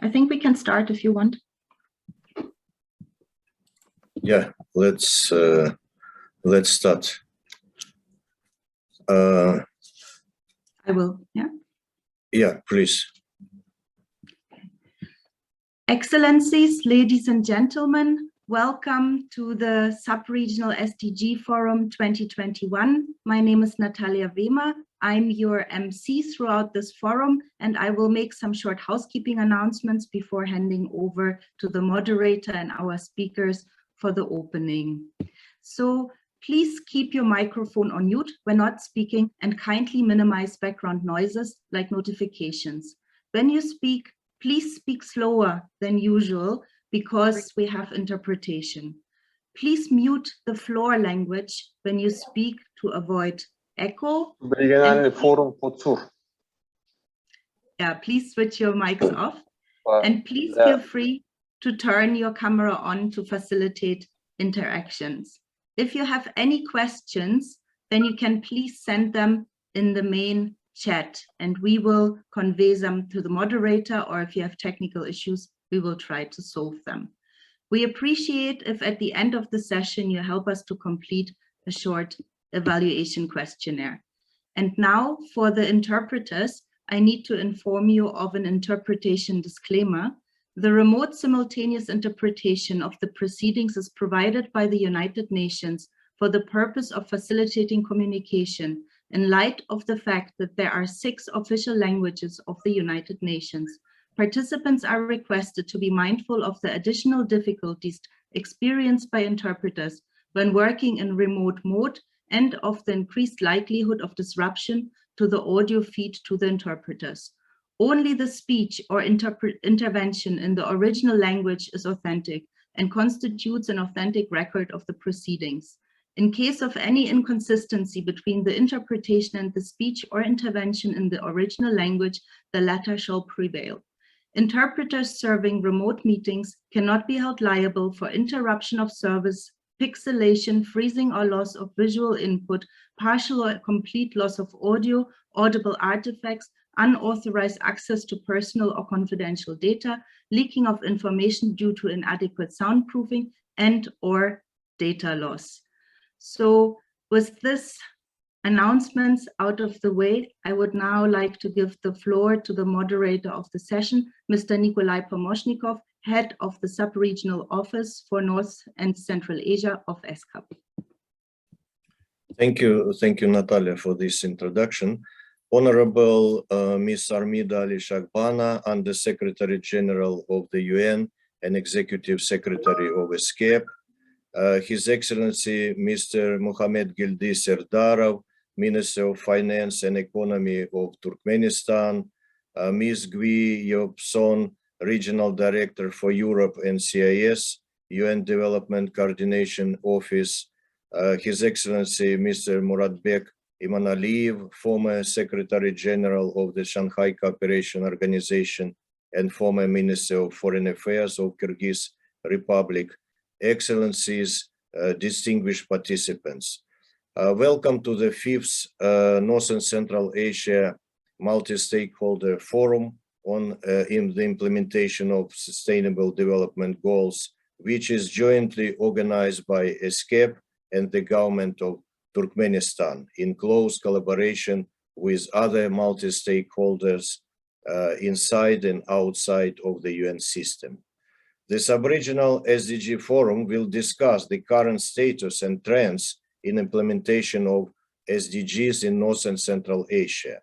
I think we can start if you want. Yeah, let's start. I will, yeah. Yeah, please. Excellencies, ladies and gentlemen, welcome to the Sub-Regional SDG Forum 2021. My name is Natalia Wehmer. I'm your MC throughout this forum, and I will make some short housekeeping announcements before handing over to the moderator and our speakers for the opening. So please keep your microphone on mute when not speaking and kindly minimize background noises like notifications. When you speak, please speak slower than usual because we have interpretation. Please mute the floor language when you speak to avoid echo. Yeah, please switch your mics off. And please feel free to turn your camera on to facilitate interactions. If you have any questions, then you can please send them in the main chat and we will convey them to the moderator, or if you have technical issues, we will try to solve them. We appreciate if at the end of the session you help us to complete a short evaluation questionnaire. And now for the interpreters, I need to inform you of an interpretation disclaimer. The remote simultaneous interpretation of the proceedings is provided by the United Nations for the purpose of facilitating communication in light of the fact that there are 6 official languages of the United Nations. Participants are requested to be mindful of the additional difficulties experienced by interpreters when working in remote mode and of the increased likelihood of disruption to the audio feed to the interpreters. Only the speech or intervention in the original language is authentic and constitutes an authentic record of the proceedings. In case of any inconsistency between the interpretation and the speech or intervention in the original language, the latter shall prevail. Interpreters serving remote meetings cannot be held liable for interruption of service, pixelation, freezing or loss of visual input, partial or complete loss of audio, audible artifacts, unauthorized access to personal or confidential data, leaking of information due to inadequate soundproofing, and or data loss. So with this announcements out of the way, I would now like to give the floor to the moderator of the session, Mr. Nikolai Pomoshnikov, Head of the Sub-Regional Office for North and Central Asia of ESCAP. Thank you, Natalia, for this introduction. Honorable Ms. Armida Ali-Shagbana, Under Secretary General of the UN and Executive Secretary of ESCAP, His Excellency Mr. Mohamed Gildi Serdarov, Minister of Finance and Economy of Turkmenistan, Ms. Gui Yobson, Regional Director for Europe and CIS, UN Development Coordination Office, His Excellency Mr. Muratbek Imanaliyev, former Secretary General of the Shanghai Cooperation Organization and former Minister of Foreign Affairs of Kyrgyz Republic, Excellencies, distinguished participants. Welcome to the 5th North and Central Asia Multi-Stakeholder Forum on in the implementation of Sustainable Development Goals, which is jointly organized by ESCAP and the government of Turkmenistan in close collaboration with other multi-stakeholders inside and outside of the UN system. The Sub-Regional SDG Forum will discuss the current status and trends in implementation of SDGs in North and Central Asia.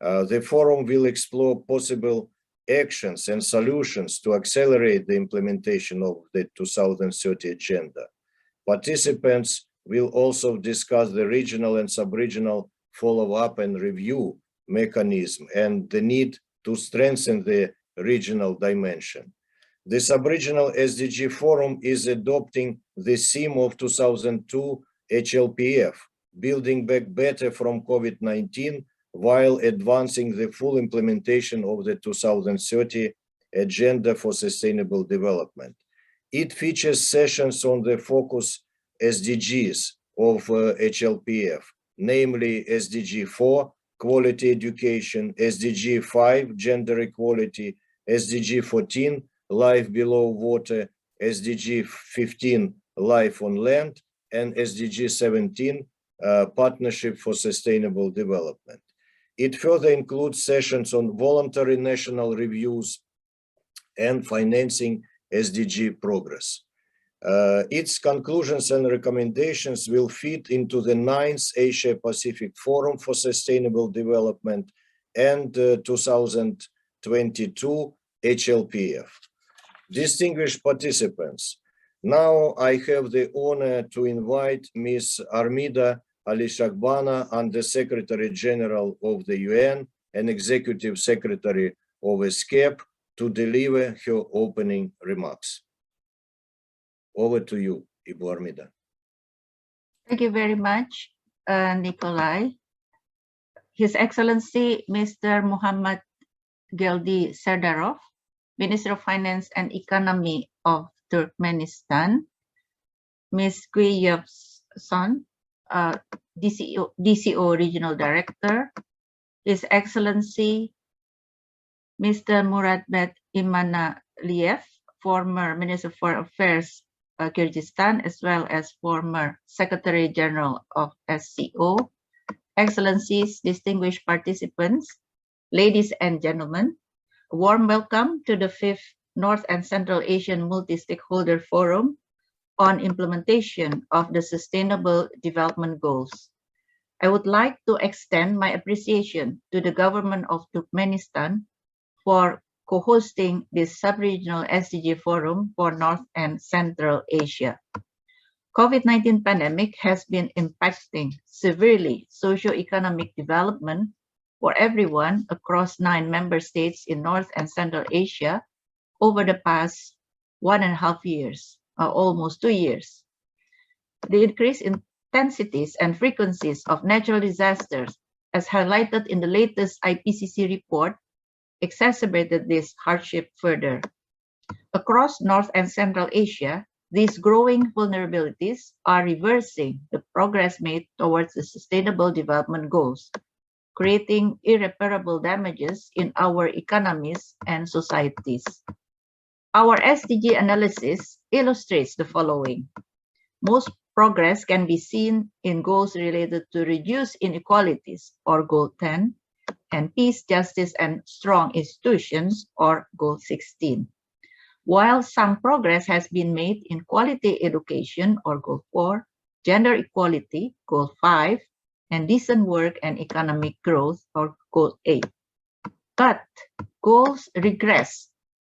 The forum will explore possible actions and solutions to accelerate the implementation of the 2030 Agenda. Participants will also discuss the regional and sub-regional follow-up and review mechanism and the need to strengthen the regional dimension. The Sub-Regional SDG Forum is adopting the theme of 2002 HLPF, Building Back Better from COVID-19, while advancing the full implementation of the 2030 Agenda for Sustainable Development. It features sessions on the focus SDGs of HLPF, namely SDG 4, Quality Education, SDG 5, Gender Equality, SDG 14, life below water, SDG 15, life on land, and SDG 17, partnership for sustainable development. It further includes sessions on voluntary national reviews and financing SDG progress. Its conclusions and recommendations will fit into the 9th Asia-Pacific Forum for Sustainable Development and 2022 HLPF. Distinguished participants, now I have the honor to invite Ms. Armida Alishagbana, Under Secretary General of the UN and Executive Secretary of ESCAP, to deliver her opening remarks. Over to you, Ibu Armida. Thank you very much, Nikolai. His Excellency, Mr. Muhammad Geldi Serdarov, Minister of Finance and Economy of Turkmenistan, Ms. Gui Yevson, DCO Regional Director, His Excellency, Mr. Muratbek Imanaliev, former Minister of Foreign Affairs, Kyrgyzstan, as well as former Secretary General of SCO, Excellencies, distinguished participants, ladies and gentlemen, a warm welcome to the 5th North and Central Asian Multi-Stakeholder Forum on Implementation of the Sustainable Development Goals. I would like to extend my appreciation to the government of Turkmenistan for co-hosting this sub-regional SDG forum for North and Central Asia. COVID-19 pandemic has been impacting severely socio-economic development for everyone across 9 member states in North and Central Asia over the past 1.5 years, almost 2 years. The increased intensities and frequencies of natural disasters, as highlighted in the latest IPCC report, exacerbated this hardship further. Across North and Central Asia, these growing vulnerabilities are reversing the progress made towards the Sustainable Development Goals, creating irreparable damages in our economies and societies. Our SDG analysis illustrates the following. Most progress can be seen in goals related to reduce inequalities, or Goal 10, and peace, justice, and strong institutions, or Goal 16. While some progress has been made in quality education, or Goal 4, gender equality, Goal 5, and decent work and economic growth, or Goal 8. But goals regress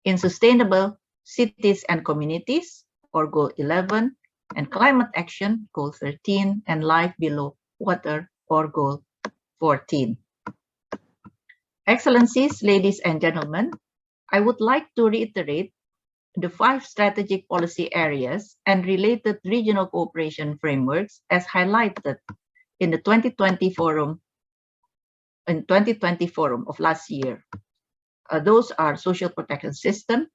in sustainable cities and communities, or Goal 11, and climate action, Goal 13, and life below water, or Goal 14. Excellencies, ladies and gentlemen, I would like to reiterate the 5 strategic policy areas and related regional cooperation frameworks as highlighted in the 2020 forum of last year. Those are social protection system,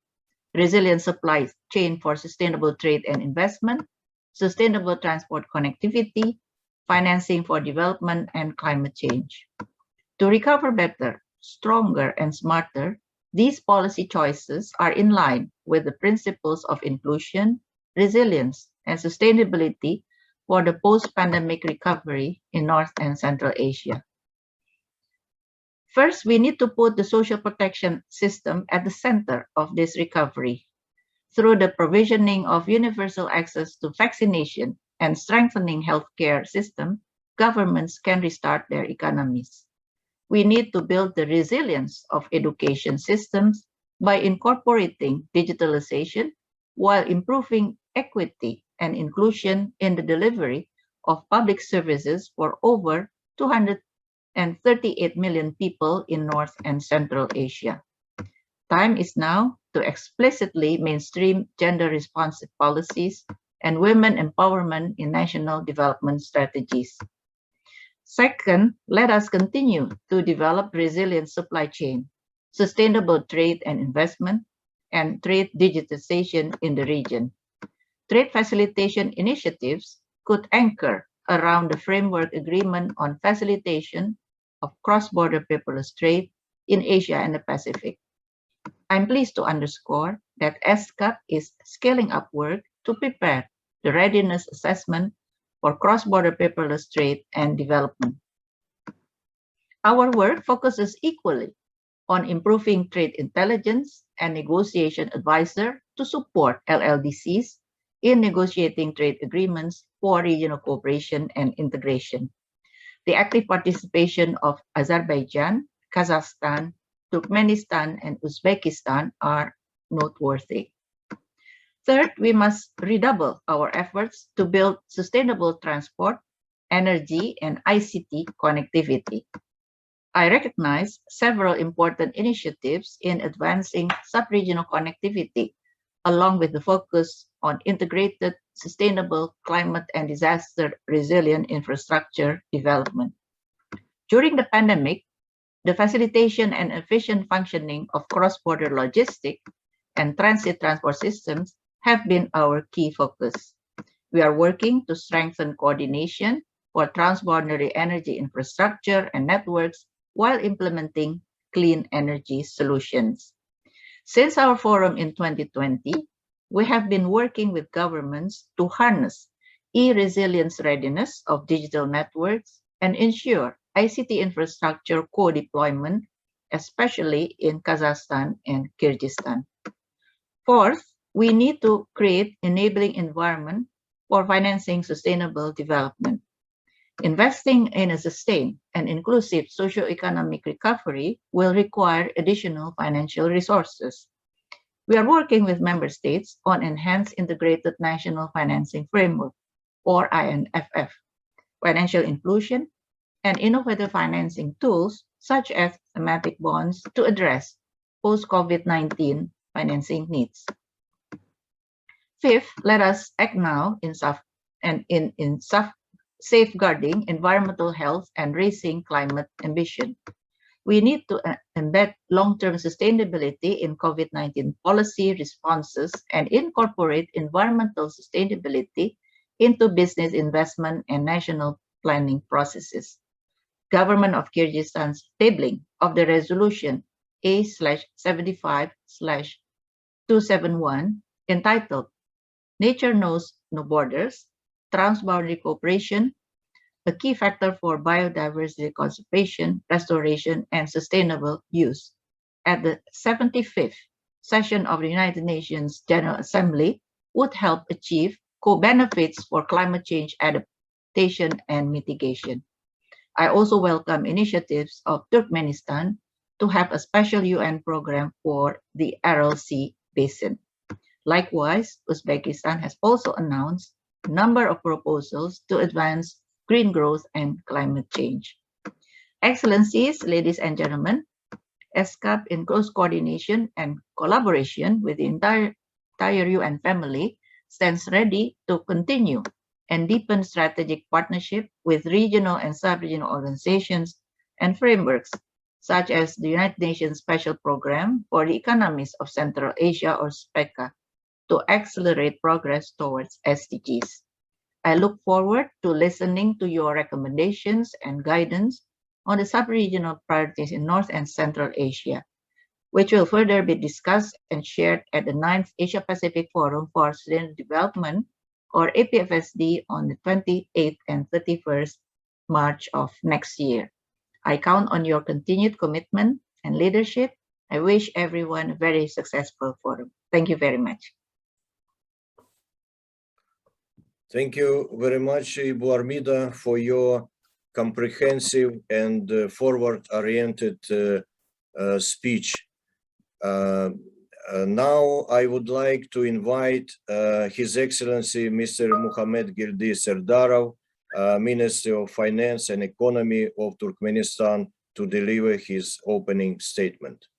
resilient supply chain for sustainable trade and investment, sustainable transport connectivity, financing for development, and climate change. To recover better, stronger, and smarter, these policy choices are in line with the principles of inclusion, resilience, and sustainability for the post-pandemic recovery in North and Central Asia. First, we need to put the social protection system at the center of this recovery. Through the provisioning of universal access to vaccination and strengthening healthcare system, governments can restart their economies. We need to build the resilience of education systems by incorporating digitalization while improving equity and inclusion in the delivery of public services for over 238 million people in North and Central Asia. Time is now to explicitly mainstream gender-responsive policies and women empowerment in national development strategies. Second, let us continue to develop resilient supply chain, sustainable trade and investment, and trade digitization in the region. Trade facilitation initiatives could anchor around the framework agreement on facilitation of cross-border paperless trade in Asia and the Pacific. I'm pleased to underscore that ESCAP is scaling up work to prepare the readiness assessment for cross-border paperless trade and development. Our work focuses equally on improving trade intelligence and negotiation advisor to support LLDCs in negotiating trade agreements for regional cooperation and integration. The active participation of Azerbaijan, Kazakhstan, Turkmenistan, and Uzbekistan are noteworthy. Third, we must redouble our efforts to build sustainable transport, energy, and ICT connectivity. I recognize several important initiatives in advancing sub-regional connectivity, along with the focus on integrated, sustainable climate and disaster resilient infrastructure development. During the pandemic, the facilitation and efficient functioning of cross-border logistic and transit transport systems have been our key focus. We are working to strengthen coordination for transboundary energy infrastructure and networks while implementing clean energy solutions. Since our forum in 2020, we have been working with governments to harness e-resilience readiness of digital networks and ensure ICT infrastructure co-deployment, especially in Kazakhstan and Kyrgyzstan. Fourth, we need to create enabling environment for financing sustainable development. Investing in a sustained and inclusive socio-economic recovery will require additional financial resources. We are working with member states on enhanced integrated national financing framework, or INFF, financial inclusion, and innovative financing tools such as thematic bonds to address post-COVID-19 financing needs. Fifth, let us act now in safeguarding environmental health and raising climate ambition. We need to embed long-term sustainability in COVID-19 policy responses and incorporate environmental sustainability into business investment and national planning processes. Government of Kyrgyzstan's tabling of the resolution A/75/271 entitled Nature Knows No Borders, Transboundary Cooperation, a key factor for biodiversity conservation, restoration, and sustainable use. At the 75th session of the United Nations General Assembly would help achieve co-benefits for climate change adaptation and mitigation. I also welcome initiatives of Turkmenistan to have a special UN program for the Aral Sea Basin. Likewise, Uzbekistan has also announced a number of proposals to advance green growth and climate change. Excellencies, ladies and gentlemen, ESCAP in close coordination and collaboration with the entire UN family stands ready to continue and deepen strategic partnership with regional and sub-regional organizations and frameworks, such as the United Nations Special Program for the Economies of Central Asia, or SPECA, to accelerate progress towards SDGs. I look forward to listening to your recommendations and guidance on the sub-regional priorities in North and Central Asia, which will further be discussed and shared at the 9th Asia-Pacific Forum for Sustainable Development, or APFSD, on the 28th and 31st March of next year. I count on your continued commitment and leadership. I wish everyone a very successful forum. Thank you very much. Thank you very much, Ibu Armida, for your comprehensive and forward-oriented speech. Now I would like to invite His Excellency Mr. Muhammad Gildi Serdarov, Minister of Finance and Economy of Turkmenistan, to deliver his opening statement.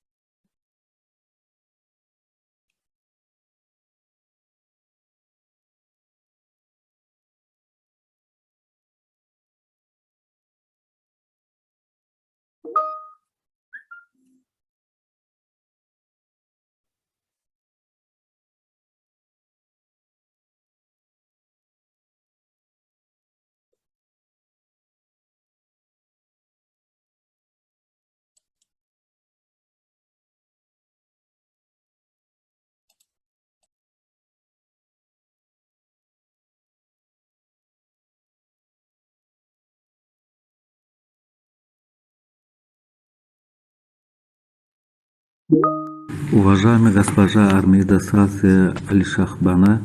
Уважаемая госпожа Армида Сасия Алишахбана,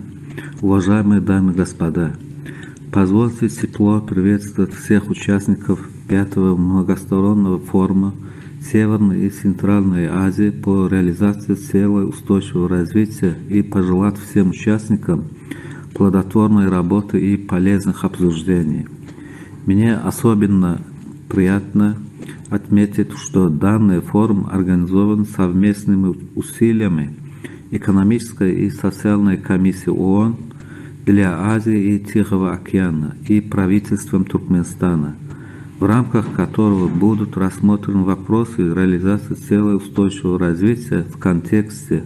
уважаемые дамы и господа, позвольте тепло приветствовать всех участников 5-го многостороннего форума Северной и Центральной Азии по реализации целей устойчивого развития и пожелать всем участникам плодотворной работы и полезных обсуждений. Мне особенно приятно отметить, что данный форум организован совместными усилиями Экономической и социальной комиссии ООН для Азии и Тихого океана и правительством Туркменистана, в рамках которого будут рассмотрены вопросы реализации целей устойчивого развития в контексте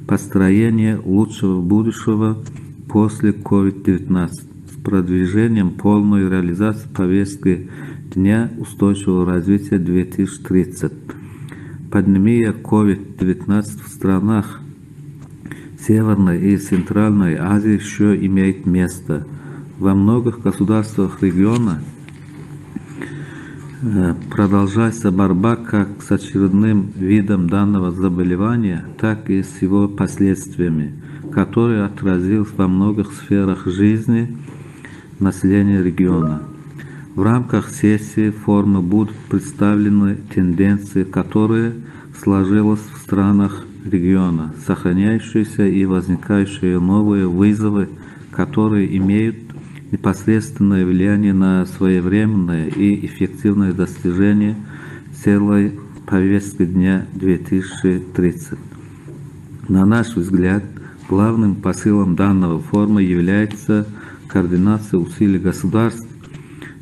построения лучшего будущего после COVID-19 с продвижением полной реализации повестки Дня устойчивого развития 2030. Пандемия COVID-19 в странах Северной и Центральной Азии еще имеет место. Во многих государствах региона продолжается борьба как с очередным видом данного заболевания, так и с его последствиями, который отразился во многих сферах жизни населения региона. В рамках сессии форума будут представлены тенденции, которые сложились в странах региона, сохраняющиеся и возникающие новые вызовы, которые имеют непосредственное влияние на своевременное и эффективное достижение целой повестки дня 2030. На наш взгляд, главным посылом данного форума является координация усилий государств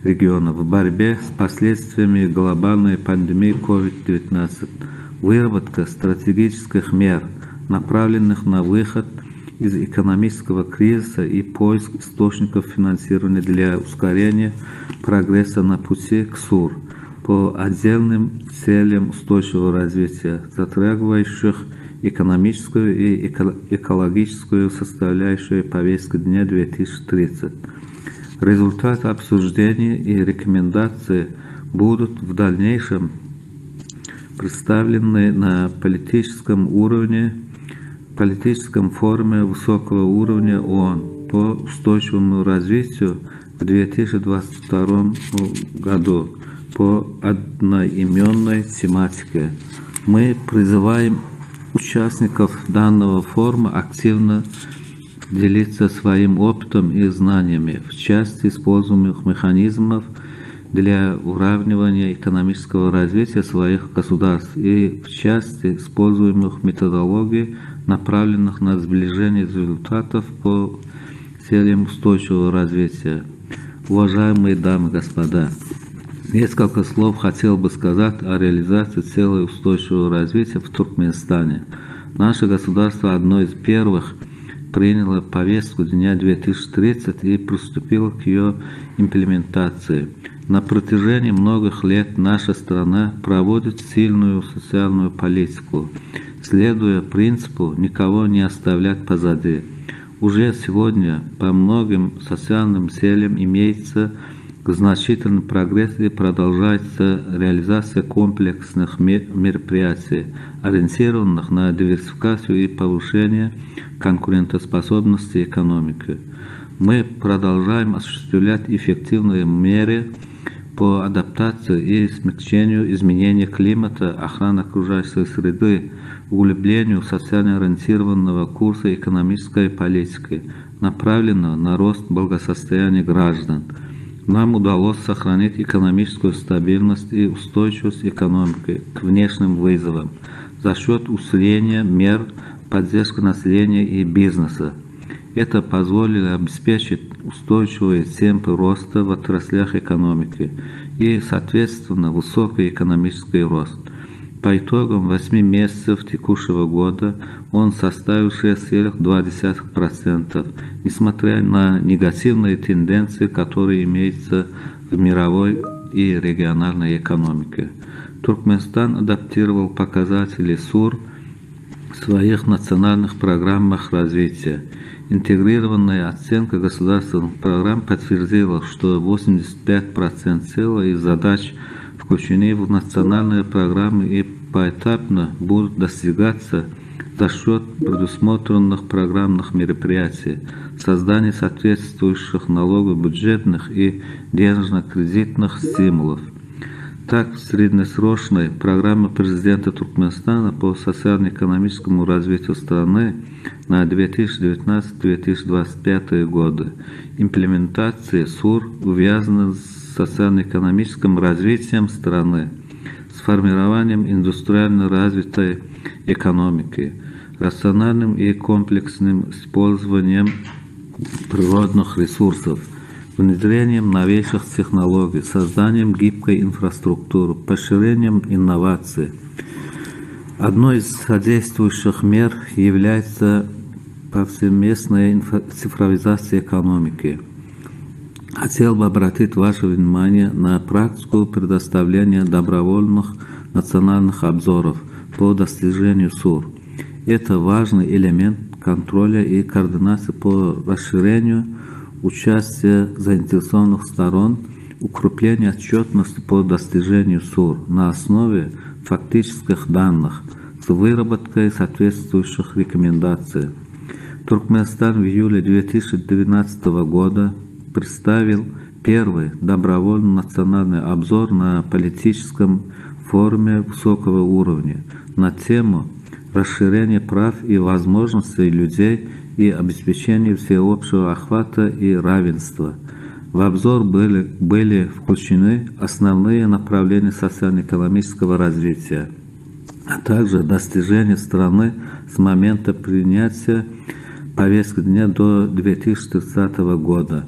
региона в борьбе с последствиями глобальной пандемии COVID-19, выработка стратегических мер, направленных на выход из экономического кризиса и поиск источников финансирования для ускорения прогресса на пути к СУР по отдельным целям устойчивого развития, затрагивающих экономическую и экологическую составляющую повестки дня 2030. Результаты обсуждений и рекомендации будут в дальнейшем представлены на политическом форуме высокого уровня ООН по устойчивому развитию в 2022 году по одноименной тематике. Мы призываем участников данного форума активно делиться своим опытом и знаниями в части используемых механизмов для уравнивания экономического развития своих государств и в части используемых методологий, направленных на сближение результатов по целям устойчивого развития. Уважаемые дамы и господа, несколько слов хотел бы сказать о реализации целей устойчивого развития в Туркменистане. Наше государство одно из первых приняло повестку дня 2030 и приступило к ее имплементации. На протяжении многих лет наша страна проводит сильную социальную политику, следуя принципу «никого не оставлять позади». Уже сегодня по многим социальным целям имеется значительный прогресс и продолжается реализация комплексных мероприятий, ориентированных на диверсификацию и повышение конкурентоспособности экономики. Мы продолжаем осуществлять эффективные меры по адаптации и смягчению изменения климата, охране окружающей среды, углублению социально ориентированного курса экономической политики, направленного на рост благосостояния граждан. Нам удалось сохранить экономическую стабильность и устойчивость экономики к внешним вызовам за счет усиления мер поддержки населения и бизнеса. Это позволило обеспечить устойчивые темпы роста в отраслях экономики и, соответственно, высокий экономический рост. По итогам 8 месяцев текущего года он составил 6,2%, несмотря на негативные тенденции, которые имеются в мировой и региональной экономике. Туркменистан адаптировал показатели СУР в своих национальных программах развития. Интегрированная оценка государственных программ подтвердила, что 85% целей и задач включены в национальные программы и поэтапно будут достигаться за счет предусмотренных программных мероприятий, создания соответствующих налогово-бюджетных и денежно-кредитных стимулов. Так, в среднесрочной программе президента Туркменистана по социально-экономическому развитию страны на 2019-2025 годы имплементация СУР увязана с социально-экономическим развитием страны, с формированием индустриально развитой экономики, рациональным и комплексным использованием природных ресурсов, внедрением новейших технологий, созданием гибкой инфраструктуры, поощрением инноваций. Одной из содействующих мер является повсеместная цифровизация экономики. Хотел бы обратить ваше внимание на практику предоставления добровольных национальных обзоров по достижению СУР. Это важный элемент контроля и координации по расширению участия заинтересованных сторон, укрепления отчетности по достижению СУР на основе фактических данных с выработкой соответствующих рекомендаций. Туркменистан в июле 2012 года представил первый добровольный национальный обзор на политическом форуме высокого уровня на тему расширения прав и возможностей людей и обеспечения всеобщего охвата и равенства. В обзор были включены основные направления социально-экономического развития, а также достижения страны с момента принятия повестки дня до 2030 года.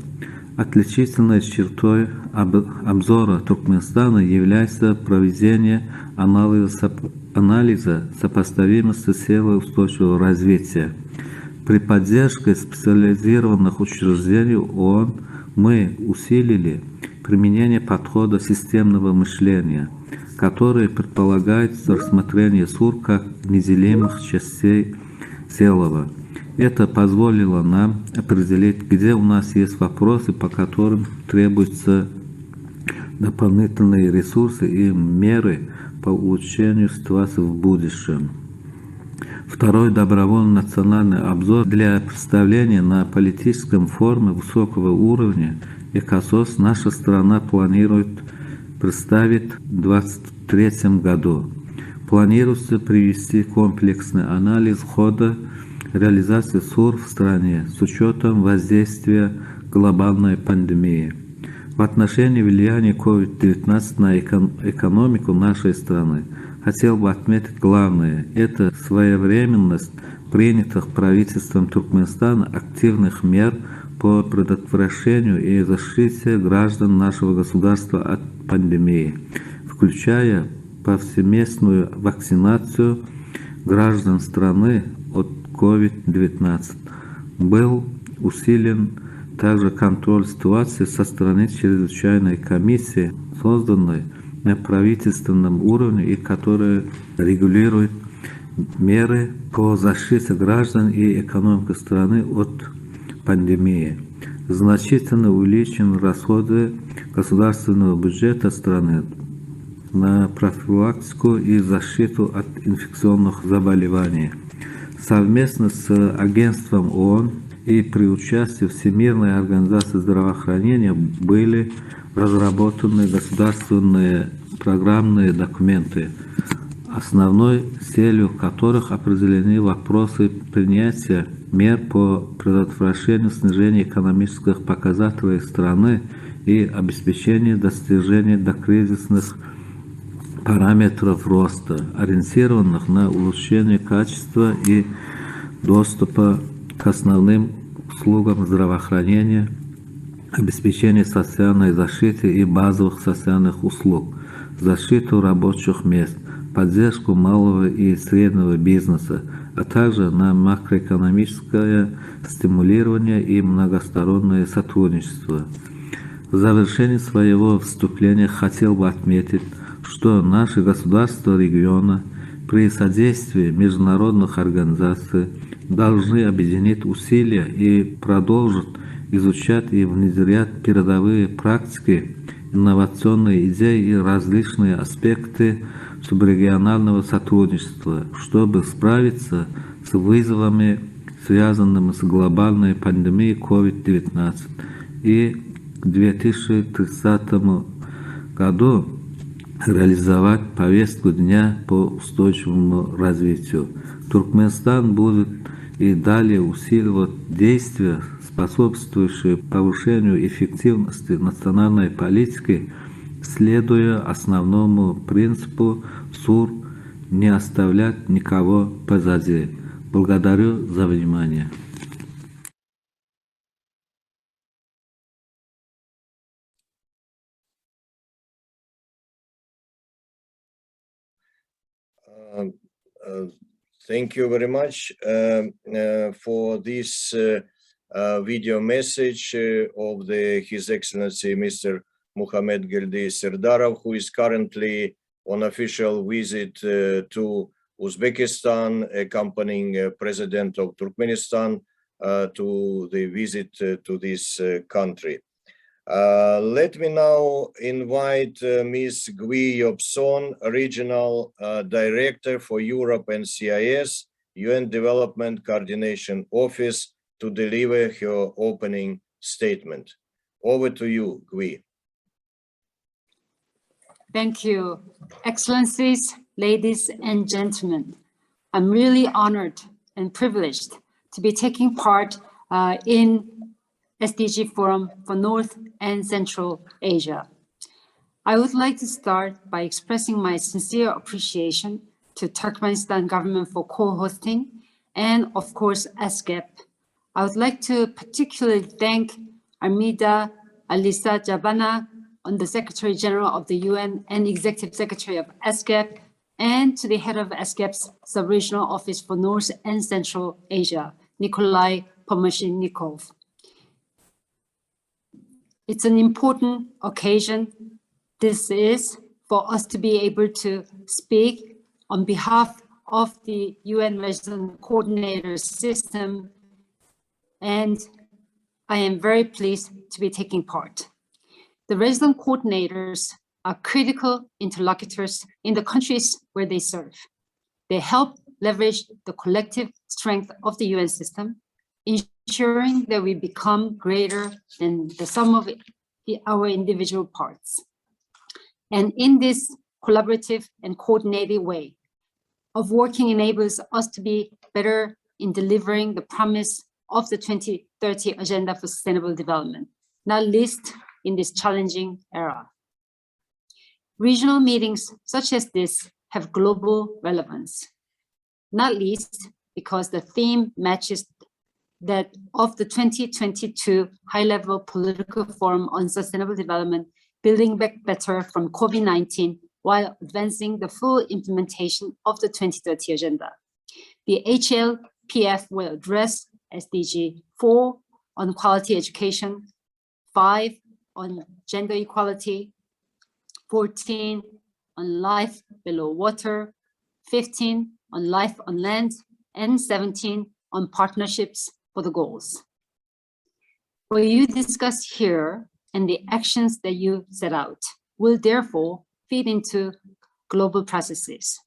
Отличительной чертой обзора Туркменистана является проведение анализа сопоставимости силы устойчивого развития. При поддержке специализированных учреждений ООН мы усилили применение подхода системного мышления, который предполагает рассмотрение СУР как неделимых частей целого. Это позволило нам определить, где у нас есть вопросы, по которым требуются дополнительные ресурсы и меры по улучшению ситуации в будущем. Второй добровольный национальный обзор для представления на политическом форуме высокого уровня ЭКОСОС наша страна планирует представить в 2023 году. Планируется привести комплексный анализ хода реализации СУР в стране с учетом воздействия глобальной пандемии. В отношении влияния COVID-19 на экономику нашей страны хотел бы отметить главное – это своевременность принятых правительством Туркменистана активных мер по предотвращению и защите граждан нашего государства от пандемии, включая повсеместную вакцинацию граждан страны от COVID-19. Был усилен также контроль ситуации со стороны чрезвычайной комиссии, созданной на правительственном уровне и которая регулирует меры по защите граждан и экономики страны от пандемии. Значительно увеличены расходы государственного бюджета страны на профилактику и защиту от инфекционных заболеваний. Совместно с агентством ООН и при участии Всемирной организации здравоохранения были разработаны государственные программные документы, основной целью которых определены вопросы принятия мер по предотвращению снижения экономических показателей страны и обеспечения достижения докризисных параметров роста, ориентированных на улучшение качества и доступа к основным услугам здравоохранения, обеспечение социальной защиты и базовых социальных услуг, защиту рабочих мест, поддержку малого и среднего бизнеса, а также на макроэкономическое стимулирование и многостороннее сотрудничество. В завершении своего выступления хотел бы отметить, что наши государства региона при содействии международных организаций должны объединить усилия и продолжить изучать и внедрять передовые практики, инновационные идеи и различные аспекты субрегионального сотрудничества, чтобы справиться с вызовами, связанными с глобальной пандемией COVID-19. И к 2030 году реализовать повестку дня по устойчивому развитию. Туркменистан будет и далее усиливать действия, способствующие повышению эффективности национальной политики, следуя основному принципу СУР не оставлять никого позади. Благодарю за внимание. Thank you very much for this video message of His Excellency Mr. Muhammad Geldi Serdarov, who is currently on official visit to Uzbekistan, accompanying President of Turkmenistan to the visit to this country. Let me now invite Ms. Gui Yopson, Regional Director for Europe and CIS, UN Development Coordination Office, to deliver her opening statement. Over to you, Gui. Thank you. Excellencies, ladies and gentlemen, I'm really honored and privileged to be taking part in SDG Forum for North and Central Asia. I would like to start by expressing my sincere appreciation to Turkmenistan government for co-hosting and of course ESCAP. I would like to particularly thank Armida Alisa Jabana, Under Secretary General of the UN and Executive Secretary of ESCAP, and to the head of ESCAP's Sub-Regional Office for North and Central Asia, Nikolai Pomashnikov. It's an important occasion. This is for us to be able to speak on behalf of the UN Resident Coordinator System, and I am very pleased to be taking part. The resident coordinators are critical interlocutors in the countries where they serve. They help leverage the collective strength of the UN system, ensuring that we become greater than the sum of our individual parts. And in this collaborative and coordinated way of working enables us to be better in delivering the promise of the 2030 Agenda for Sustainable Development, not least in this challenging era. Regional meetings such as this have global relevance, not least because the theme matches that of the 2022 High-Level Political Forum on Sustainable Development, Building Back Better from COVID-19 while advancing the full implementation of the 2030 Agenda. The HLPF will address SDG 4 on quality education, 5 on gender equality, 14 on life below water, 15 on life on land, and 17 on partnerships for the goals. What you discuss here and the actions that you set out will therefore feed into global processes.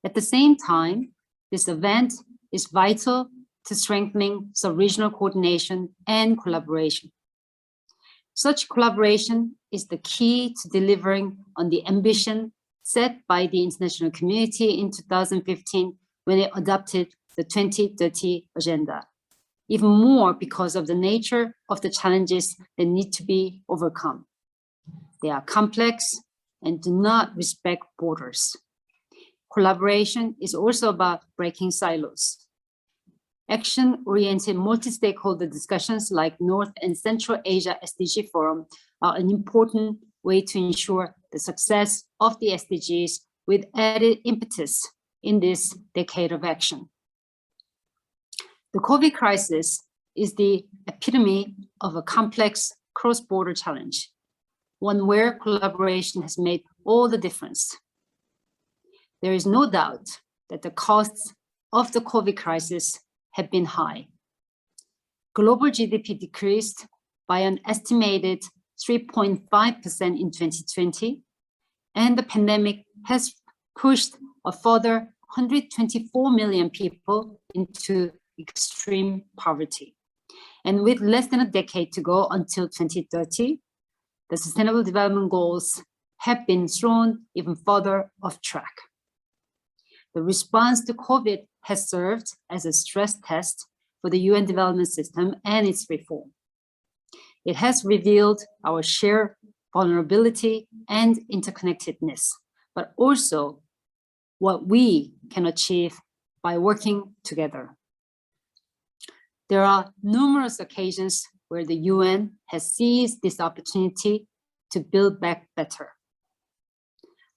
At the same time, this event is vital to strengthening sub-regional coordination and collaboration. Such collaboration is the key to delivering on the ambition set by the international community in 2015 when it adopted the 2030 Agenda, even more because of the nature of the challenges that need to be overcome. They are complex and do not respect borders. Collaboration is also about breaking silos. Action-oriented multi-stakeholder discussions like North and Central Asia SDG Forum are an important way to ensure the success of the SDGs with added impetus in this decade of action. The COVID crisis is the epitome of a complex cross-border challenge, one where collaboration has made all the difference. There is no doubt that the costs of the COVID crisis have been high. Global GDP decreased by an estimated 3.5% in 2020, and the pandemic has pushed a further 124 million people into extreme poverty. And with less than a decade to go until 2030, the Sustainable Development Goals have been thrown even further off track. The response to COVID has served as a stress test for the UN development system and its reform. It has revealed our shared vulnerability and interconnectedness, but also what we can achieve by working together. There are numerous occasions where the UN has seized this opportunity to build back better.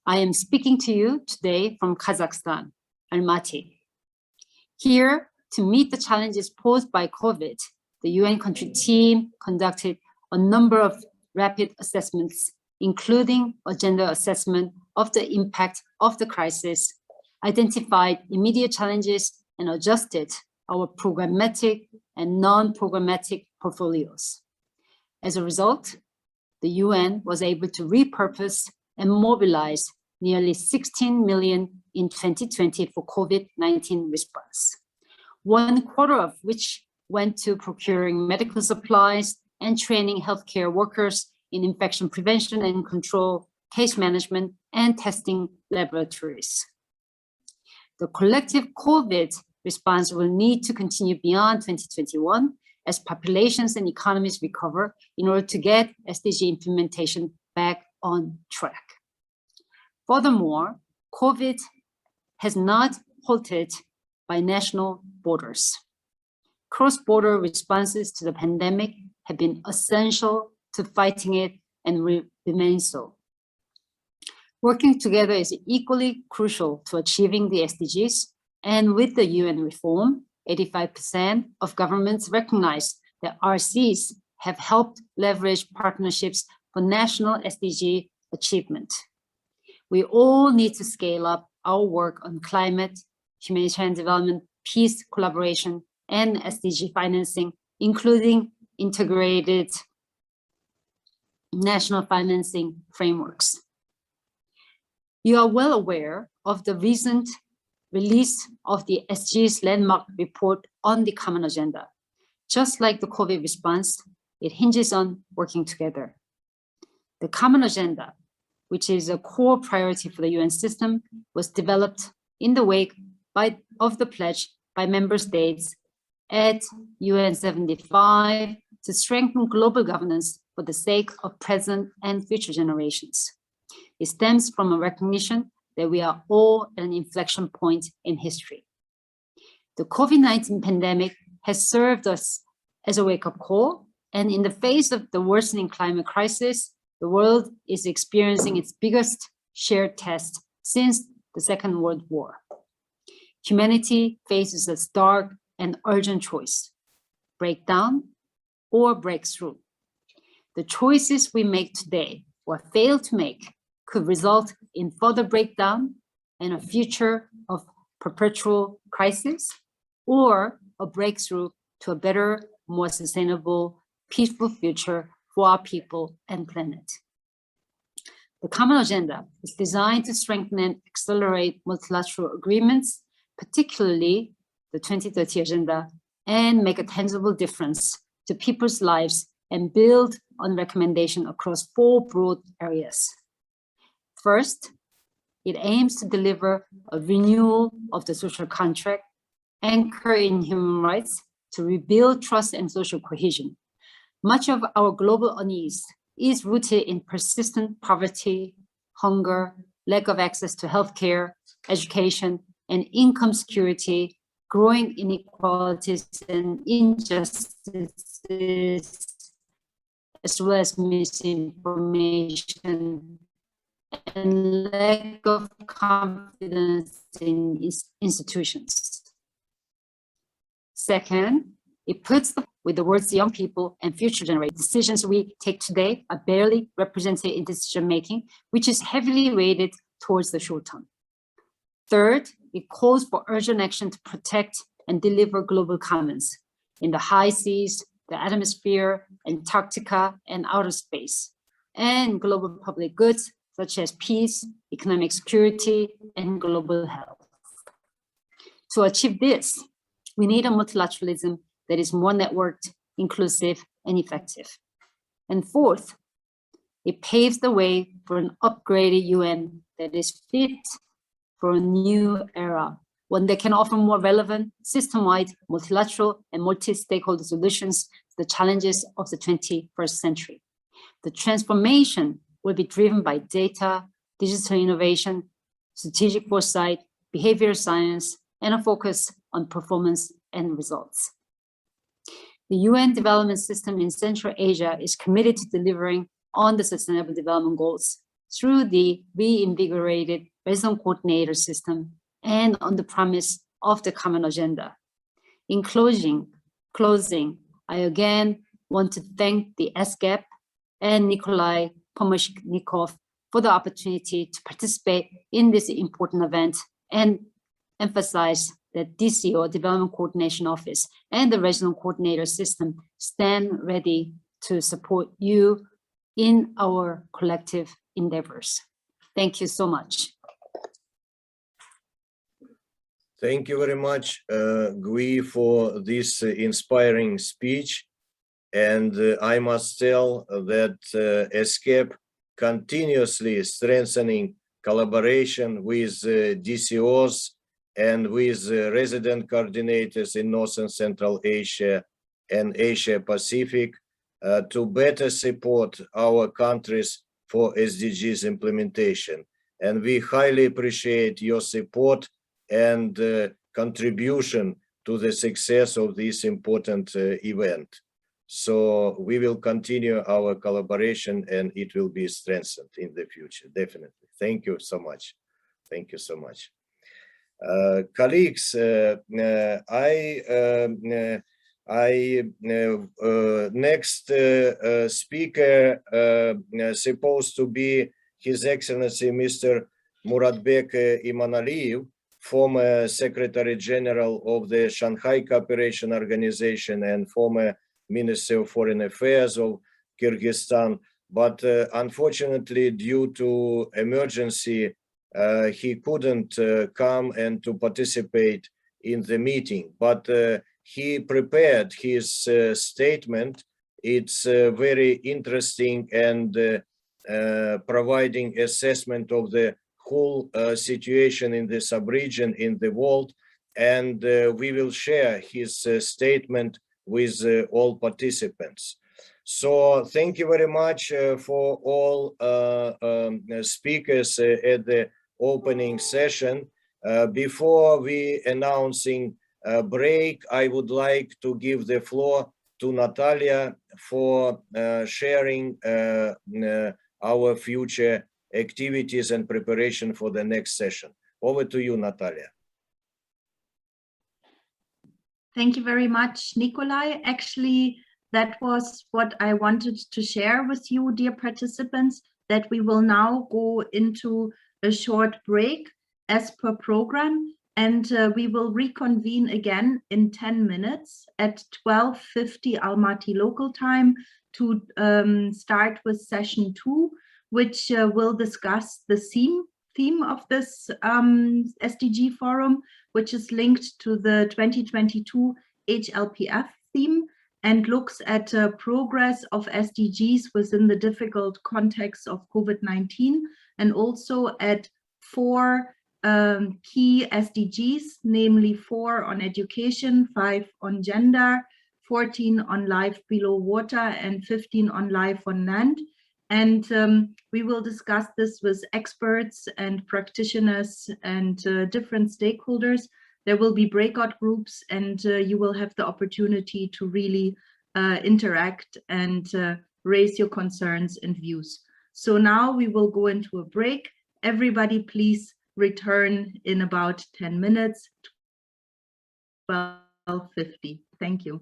I am speaking to you today from Kazakhstan, Almaty. Here, to meet the challenges posed by COVID, the UN country team conducted a number of rapid assessments, including a gender assessment of the impact of the crisis, identified immediate challenges, and adjusted our programmatic and non-programmatic portfolios. As a result, the UN was able to repurpose and mobilize nearly 16 million in 2020 for COVID-19 response, 1/4 of which went to procuring medical supplies and training healthcare workers in infection prevention and control, case management, and testing laboratories. The collective COVID response will need to continue beyond 2021 as populations and economies recover in order to get SDG implementation back on track. Furthermore, COVID has not halted by national borders. Cross-border responses to the pandemic have been essential to fighting it and remain so. Working together is equally crucial to achieving the SDGs, and with the UN reform, 85% of governments recognize that RCs have helped leverage partnerships for national SDG achievement. We all need to scale up our work on climate, humanitarian development, peace collaboration, and SDG financing, including integrated national financing frameworks. You are well aware of the recent release of the SDG's landmark report on the common agenda. Just like the COVID response, it hinges on working together. The common agenda, which is a core priority for the UN system, was developed in the wake of the pledge by member states at UN 75 to strengthen global governance for the sake of present and future generations. It stems from a recognition that we are all at an inflection point in history. The COVID-19 pandemic has served us as a wake-up call, and in the face of the worsening climate crisis, the world is experiencing its biggest shared test since the Second World War. Humanity faces a stark and urgent choice: breakdown or breakthrough. The choices we make today or fail to make could result in further breakdown and a future of perpetual crisis, or a breakthrough to a better, more sustainable, peaceful future for our people and planet. The common agenda is designed to strengthen and accelerate multilateral agreements, particularly the 2030 agenda, and make a tangible difference to people's lives and build on recommendation across 4 broad areas. First, it aims to deliver a renewal of the social contract, anchor in human rights to rebuild trust and social cohesion. Much of our global unease is rooted in persistent poverty, hunger, lack of access to healthcare, education, and income security, growing inequalities and injustices, as well as misinformation and lack of confidence in institutions. Second, it puts with the words young people and future generations. Decisions we take today are barely represented in decision making, which is heavily weighted towards the short term. Third, it calls for urgent action to protect and deliver global commons in the high seas, the atmosphere, Antarctica, and outer space, and global public goods such as peace, economic security, and global health. To achieve this, we need a multilateralism that is more networked, inclusive, and effective. And fourth, it paves the way for an upgraded UN that is fit for a new era, one that can offer more relevant, system-wide, multilateral, and multi-stakeholder solutions to the challenges of the 21st century. The transformation will be driven by data, digital innovation, strategic foresight, behavioral science, and a focus on performance and results. The UN development system in Central Asia is committed to delivering on the Sustainable Development Goals through the reinvigorated resident coordinator system and on the promise of the common agenda. In closing, I again want to thank the ESCAP and Nikolai Pomashnikov for the opportunity to participate in this important event and emphasize that DCO, Development Coordination Office, and the Regional Coordinator System stand ready to support you in our collective endeavors. Thank you so much. Thank you very much, Gui, for this inspiring speech. And I must tell that ESCAP continuously strengthening collaboration with DCOs and with resident coordinators in North and Central Asia and Asia Pacific to better support our countries for SDGs implementation. And we highly appreciate your support and contribution to the success of this important event. So we will continue our collaboration and it will be strengthened in the future, definitely. Thank you so much. Thank you so much. Colleagues, next speaker supposed to be His Excellency Mr. Muratbek Imanaliyev, former Secretary General of the Shanghai Cooperation Organization and former Minister of Foreign Affairs of Kyrgyzstan. But unfortunately, due to emergency, he couldn't come and to participate in the meeting. But he prepared his statement. It's very interesting and providing assessment of the whole situation in the sub-region in the world. And we will share his statement with all participants. So thank you very much for all speakers at the opening session. Before we announcing a break, I would like to give the floor to Natalia for sharing our future activities and preparation for the next session. Over to you, Natalia. Thank you very much, Nikolai. Actually, that was what I wanted to share with you, dear participants, that we will now go into a short break as per program, and we will reconvene again in 10 minutes at 12:50 Almaty local time to start with session 2, which will discuss the theme of this SDG forum, which is linked to the 2022 HLPF theme and looks at progress of SDGs within the difficult context of COVID-19, and also at 4 key SDGs, namely 4 on education, 5 on gender, 14 on life below water, and 15 on life on land. And we will discuss this with experts and practitioners and different stakeholders. There will be breakout groups, and you will have the opportunity to really interact and raise your concerns and views. So now we will go into a break. Everybody, please return in about 10 minutes, 12:50. Thank you.